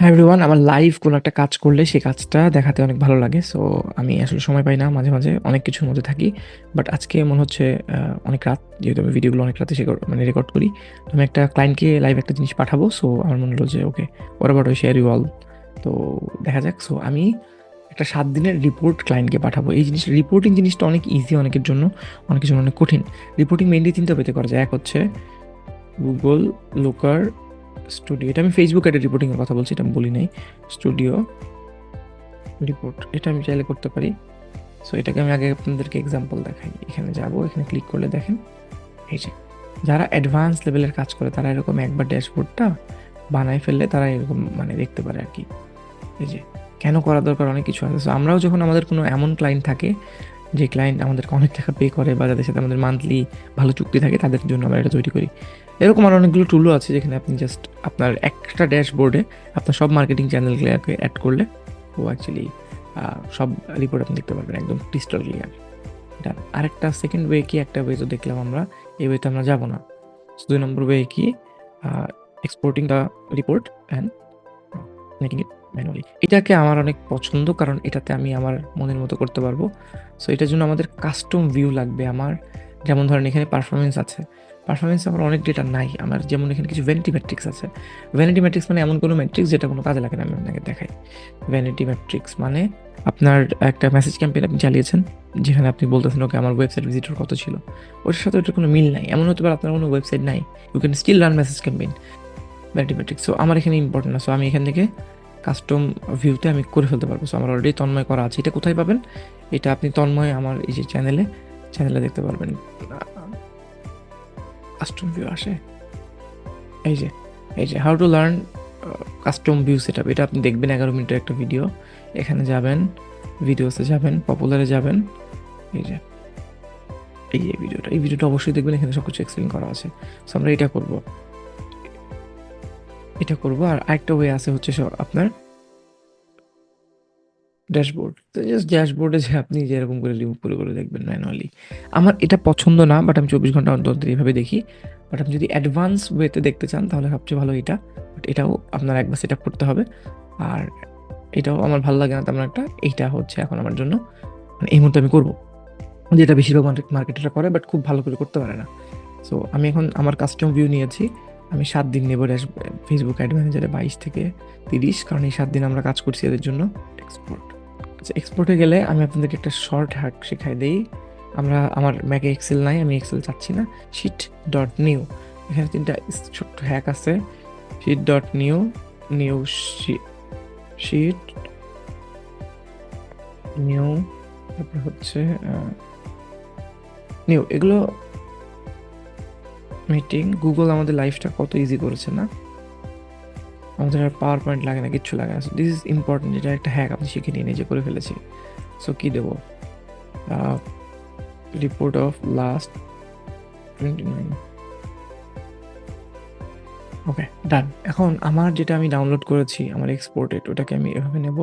Hi everyone, আমার live কোনো একটা কাজ করলে সেই কাজটা দেখাতে অনেক ভালো লাগে। সো আমি আসলে সময় পাই না, মাঝে মাঝে অনেক কিছুর মধ্যে থাকি। বাট আজকে মনে হচ্ছে অনেক রাত, যেহেতু আমি ভিডিওগুলো অনেক রাতে রেকর্ড করি। তো আমি একটা ক্লায়েন্টকে লাইভ একটা জিনিস পাঠাবো। সো আমার মনে হলো যে ওকে, ওর অ্যাবাউট শেয়ার ইউ অল। তো দেখা যাক। সো আমি একটা 7 দিনের রিপোর্ট ক্লায়েন্টকে পাঠাবো। এই রিপোর্টিং জিনিসটা অনেক ইজি অনেকের জন্য, অনেকের জন্য অনেক কঠিন। রিপোর্টিং মেইনলি 3টা ওয়েতে করা যায়। এক হচ্ছে গুগল লুকার স্টুডিও, এটা আমি ফেসবুক অ্যাডের রিপোর্টিংয়ের কথা বলছি, এটা আমি বলি নাই। স্টুডিও রিপোর্ট, এটা আমি চাইলে করতে পারি। সো এটাকে আমি আগে আপনাদেরকে এক্সাম্পল দেখাই। এখানে যাব, এখানে ক্লিক করলে দেখেন এই যে যারা অ্যাডভান্স লেভেলের কাজ করে তারা এরকম একবার ড্যাশবোর্ডটা বানায় ফেললে তারা এরকম দেখতে পারে আর কি। এই যে কেন করা দরকার, অনেক কিছু আছে। সো আমরাও যখন আমাদের কোনো এমন ক্লায়েন্ট থাকে যে ক্লায়েন্ট আমাদেরকে অনেক টাকা পে করে বা যাদের সাথে আমাদের মান্থলি ভালো চুক্তি থাকে, তাদের জন্য আমরা এটা তৈরি করি। এরকম আর অনেকগুলো টুলও আছে যেখানে আপনি জাস্ট আপনার একটা ড্যাশবোর্ডে আপনার সব মার্কেটিং চ্যানেলগুলোকে অ্যাড করলে ও অ্যাকচুয়ালি সব রিপোর্ট আপনি দেখতে পারবেন একদম ক্রিস্টাল ক্লিয়ার। এটা আরেকটা সেকেন্ড ওয়ে কি, একটা ওয়ে তো দেখলাম আমরা, এই ওয়েতে আমরা যাব না। 2 নম্বর ওয়ে কি, exporting the report and making it manually. এটাকে আমার অনেক পছন্দ, কারণ এটাতে আমি আমার মনের মতো করতে পারবো। সো এটার জন্য আমাদের কাস্টম ভিউ লাগবে। আমার যেমন ধরেন এখানে পারফরমেন্স আছে, পারফরমেন্স আমার অনেক ডেটা নাই। আমার যেমন এখানে কিছু ভ্যানিটি ম্যাট্রিক্স আছে। ভ্যানিটি ম্যাট্রিক্স মানে এমন কোনো ম্যাট্রিক্স যেটা কোনো কাজে লাগে না, আমি আপনাকে দেখাই। ভ্যানিটি ম্যাট্রিক্স মানে আপনার একটা মেসেজ ক্যাম্পেইন আপনি চালিয়েছেন, যেখানে আপনি বলতেছেন ওকে আমার ওয়েবসাইট ভিজিটর কত ছিল, ওটার সাথে ওটার কোনো মিল নাই। এমন হতে পারে আপনার কোনো ওয়েবসাইট নাই, you can still run message campaign, vanity matrix. So আমার এখানে ইম্পর্টেন্ট না। সো আমি এখান থেকে কাস্টম ভিউতে আমি করে ফেলতে পারবো। সো আমার অলরেডি তন্ময় করা আছে। এটা কোথায় পাবেন? এটা আপনি তন্ময় আমার এই যে চ্যানেলে দেখতে পারবেন। কাস্টম ভিউ আসে, এই যে how to learn custom view set up, এটা আপনি দেখবেন 11 মিনিটের একটা ভিডিও। এখানে যাবেন, ভিডিওসে যাবেন, পপুলারে যাবেন, এই যে এই ভিডিওটা অবশ্যই দেখবেন, এখানে সব কিছু এক্সপ্লেন করা আছে। সো আমরা এটা করবো। আর আরেকটা ওয়ে আছে হচ্ছে আপনার ড্যাশবোর্ড। তো জাস্ট ড্যাশবোর্ডে যে আপনি যেরকম করে রিমুভ করে করে দেখবেন ম্যানুয়ালি। আমার এটা পছন্দ না, বাট আমি 24 ঘন্টা অন্তর অন্তর এইভাবে দেখি। বাট আপনি যদি অ্যাডভান্স ওয়েতে দেখতে চান তাহলে সবচেয়ে ভালো এটা। বাট এটাও আপনার একবার সেট আপ করতে হবে। আর এটাও আমার ভালো লাগে না তেমন একটা। এইটা হচ্ছে এখন আমার জন্য এই মুহূর্তে আমি করবো, যেটা বেশিরভাগ মার্কেটাররা করে বাট খুব ভালো করে করতে পারে না। সো আমি এখন আমার কাস্টম ভিউ নিয়েছি। আমি 7 দিন নেব ফেসবুক অ্যাড ম্যানেজারে, 22 থেকে 30, কারণ এই 7 দিন আমরা কাজ করছি এদের জন্য। এক্সপোর্ট, আচ্ছা এক্সপোর্টে গেলে আমি আপনাদেরকে একটা শর্ট হ্যাক শেখাই দেই। আমার ম্যাকে এক্সেল নাই, আমি এক্সেল চাচ্ছি না। শিট.নিউ, এখানে 3টা ছোট্ট হ্যাক আছে। শিট.নিউ, নিউ শিট নিউ, তারপর হচ্ছে নিউ। এগুলো মিটিং, গুগল আমাদের লাইফটা কত ইজি করেছে না, আমাদের আর পাওয়ার পয়েন্ট লাগে না, কিচ্ছু লাগে না। দিস ইজ ইম্পর্টেন্ট, এটা একটা হ্যাক আপনি শিখে নিয়ে নিজে করে ফেলেছি। সো কি দেবো, রিপোর্ট অফ লাস্ট 29, ওকে ডান। এখন আমার যেটা আমি ডাউনলোড করেছি আমার এক্সপোর্টেড, ওটাকে আমি এভাবে নেব,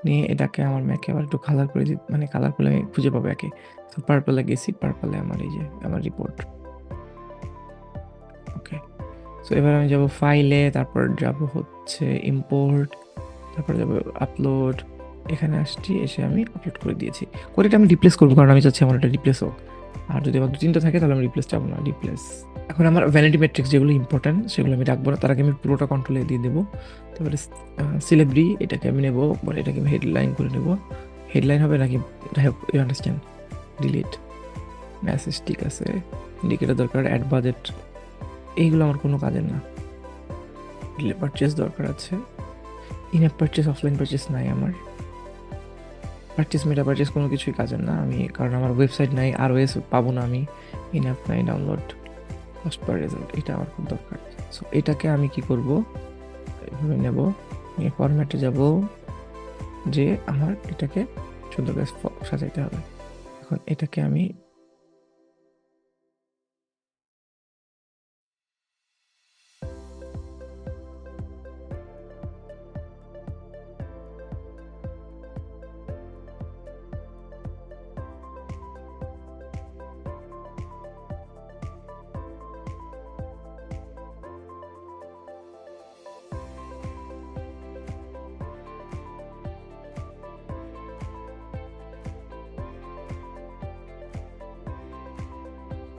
নিয়ে এটাকে আমার ম্যাকে আবার একটু কালার করে দিই, কালার করলে আমি খুঁজে পাবো একে। তো পার্পলে গেছি, পার্পলে আমার এই যে আমার রিপোর্ট। ওকে, সো এবার আমি যাব ফাইলে, তারপর যাব হচ্ছে ইম্পোর্ট, তারপর যাব আপলোড। এখানে আসছি, এসে আমি আপলোড করে দিয়েছি। করে এটা আমি রিপ্লেস করবো, কারণ আমি চাচ্ছি আমার এটা রিপ্লেস হোক। আর যদি আমার 2-3টা থাকে তাহলে আমি রিপ্লেস চাবো না, রিপ্লেস। এখন আমার ভ্যানিটি ম্যাট্রিক্স যেগুলো ইম্পর্টেন্ট সেগুলো আমি রাখবো না, তার আগে আমি পুরোটা কন্ট্রোলে দিয়ে দেবো। তারপরে সিলেব্রি, এটাকে আমি নেবো, এটাকে আমি হেডলাইন করে নেবো। হেডলাইন হবে নাকি, যাই হোক, ইউ আন্ডারস্ট্যান্ড। ডিলিট মেসেজ, ঠিক আছে। ইন্ডিকেটর দরকার, অ্যাড বাজেট, এইগুলো আমার কোনো কাজের না। পারচেস দরকার আছে, in app purchase, offline purchase নাই আমার। পারচেস, মেটা পারচেস কোনো কিছুই কাজের না আমি, কারণ আমার ওয়েবসাইট নাই, আর ওএস পাবো না আমি। ইন অ্যাপ নাই, ডাউনলোড, কস্ট পার রেজাল্ট, এটা আমার খুব দরকার। সো এটাকে আমি কি করব, এভাবে নেব, নিয়ে ফরম্যাটে যাব, যে আমার এটাকে সুন্দর করে সাজাইতে হবে। এখন এটাকে আমি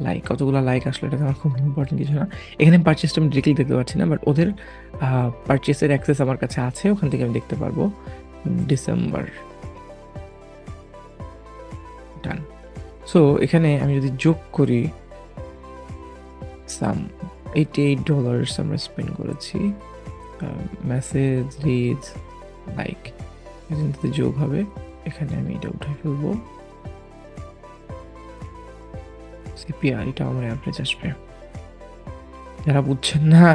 লাইক, কতগুলো লাইক আসলে এটা আমার খুব ইম্পর্টেন্ট কিছু না। এখানে পারচেসটা আমি ডিরেক্টলি দেখতে পাচ্ছি না, বাট ওদের পারচেসের অ্যাক্সেস আমার কাছে আছে, ওখান থেকে আমি দেখতে পারবো। ডিসেম্বর, ডান। সো এখানে আমি যদি যোগ করি, সাম $88 আমরা স্পেন্ড করেছি। মেসেজ, রিচ, লাইক এখানে যোগ হবে। এখানে আমি এটা উঠে ফেলবো। সিপিআর, এটা আমার অ্যাভারেজ আসবে। যারা বুঝছেন না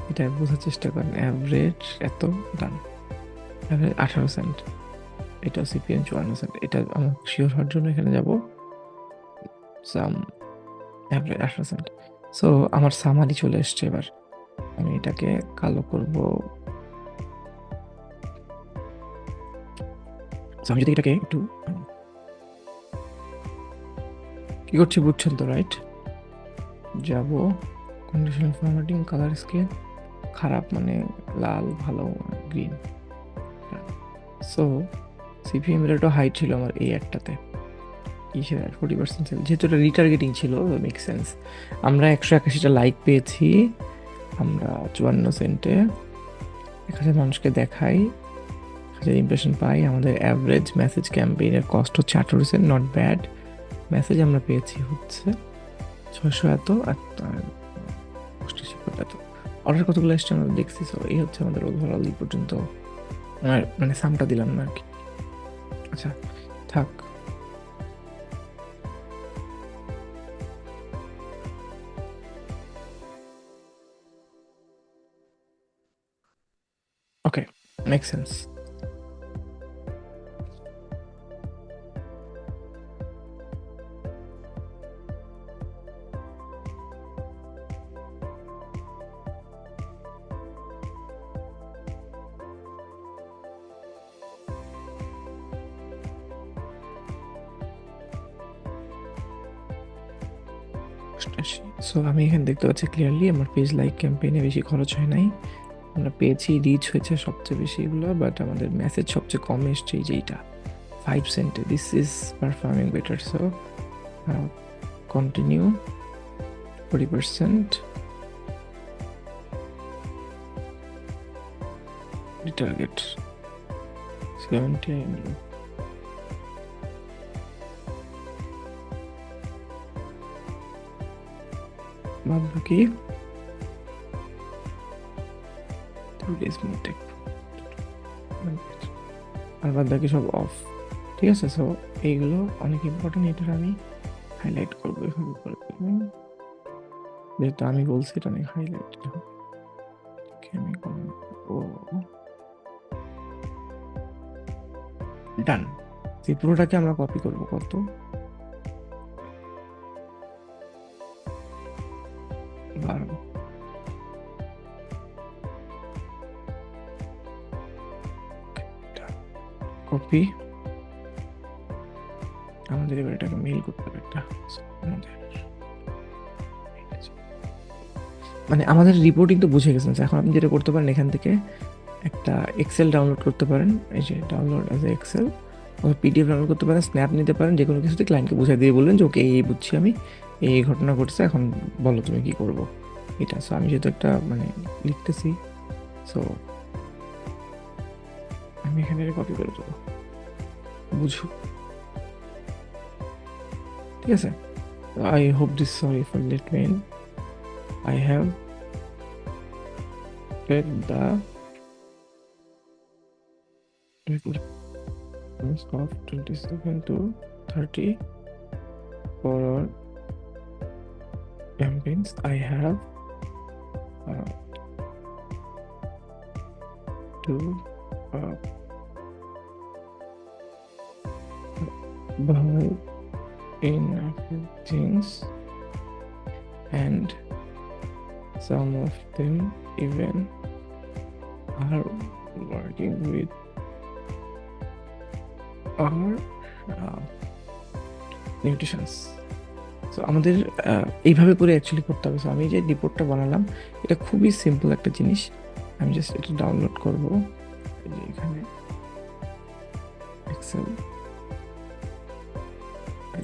এটা বোঝার চেষ্টা করেন। অ্যাভারেজ এত, ডান। অ্যাভারেজ 18 সেন্ট, এটা সিপিএম 54 সেন্ট। এটা আমার শিওর হওয়ার জন্য এখানে যাব, সাম অ্যাভারেজ 18 সেন্ট। সো আমার সামারি চলে এসছে। এবার আমি এটাকে কালো করব। আমি যদি এটাকে একটু কি করছি বুঝছেন তো, রাইট? যাব কন্ডিশনাল ফরম্যাটিং, কালার স্কেল খারাপ মানে লাল, ভালো গ্রিন। সো সিপিএম এর একটা হাই ছিল আমার এই একটাতে, কিসের 40% ছিল, যেহেতু এটা রিটার্গেটিং ছিল, মেক সেন্স। আমরা 181টা লাইক পেয়েছি, আমরা 54 সেন্টে 1000 মানুষকে দেখাই, 1000 ইমপ্রেশন পাই। আমাদের অ্যাভারেজ মেসেজ ক্যাম্পেইনের কস্ট হচ্ছে 18 সেন্ট, নট ব্যাড। মেসেজ আমরা পেয়েছি হচ্ছে 600 এত, এত। অর্ডার কতগুলো এসছে আমরা দেখছি। সো এই হচ্ছে আমাদের ওভারঅল এই পর্যন্ত মানে সামটা দিলাম না আর কি। আচ্ছা থাক। ওকে, মেক সেন্স। সো আমি এখানে দেখতে পাচ্ছি ক্লিয়ারলি আমার পেজ লাইক ক্যাম্পেইনে বেশি খরচ হয় নাই। আমরা পেয়েছি, রিচ হয়েছে সবচেয়ে বেশি এগুলো, বাট আমাদের মেসেজ সবচেয়ে কম এসছে এই যে এইটা 5 সেন্টে। This is performing better. So continue 40%, retarget 70। বাদ বাকি আর বাদ বাকি সব অফ, ঠিক আছে। সো এইগুলো অনেক ইম্পর্টেন্ট, এটা আমি হাইলাইট করবো এভাবে করে, যেহেতু আমি বলছি এটা অনেক হাইলাইট হবে। আমি করবো ডান। এই পুরোটাকে আমরা কপি করবো, কত 12, কপি। আমাদের এবার এটাকে মেইল করতে হবে একটা, মানে আমাদের রিপোর্টিং তো বুঝে গেছেন। এখন আপনি যেটা করতে পারেন, এখান থেকে একটা এক্সেল ডাউনলোড করতে পারেন, এই যে download as a Excel, PDF download করতে পারেন, স্ন্যাপ নিতে পারেন, যে কোনো কিছুতে ক্লায়েন্টকে বুঝিয়ে দিয়ে বললেন যে ওকে এই বুঝছি আমি, এই ঘটনা ঘটছে, এখন বলো তুমি কি করবো এটা। সো আমি যেহেতু একটা মানে লিখতেছি, সো আমি এখানে কপি করে দেবো, বুঝো, ঠিক আছে। I hope this, sorry for late mail, I have read the of 27 to 30 for our campaigns. I have to buy in a few things, and some of them even are working with our nutritions. So আমাদের এইভাবে করে actually করতে হবে। So আমি যে রিপোর্টটা বানালাম, এটা খুবই সিম্পল একটা জিনিস। আমি জাস্ট এটা ডাউনলোড করবো, যে এখানে এক্সেল,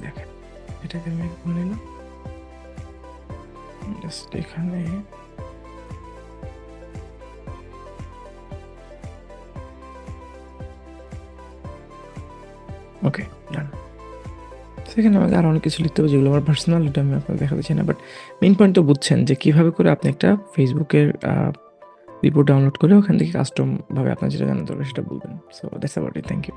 দেখেন এটাকে আমি করে নিলাম, জাস্ট এখানে ওকে, ডান। সেখানে আমাকে আরও অনেক কিছু লিখতে হবে যেগুলো আমার পার্সোনাল, ওটা আমি আপনাকে দেখাতে চাই না। বাট মেইন পয়েন্ট তো বুঝছেন যে কীভাবে করে আপনি একটা ফেসবুকের রিপোর্ট ডাউনলোড করে ওখান থেকে কাস্টমভাবে আপনার যেটা জানা দরকার সেটা বলবেন। So that's about it. Thank you.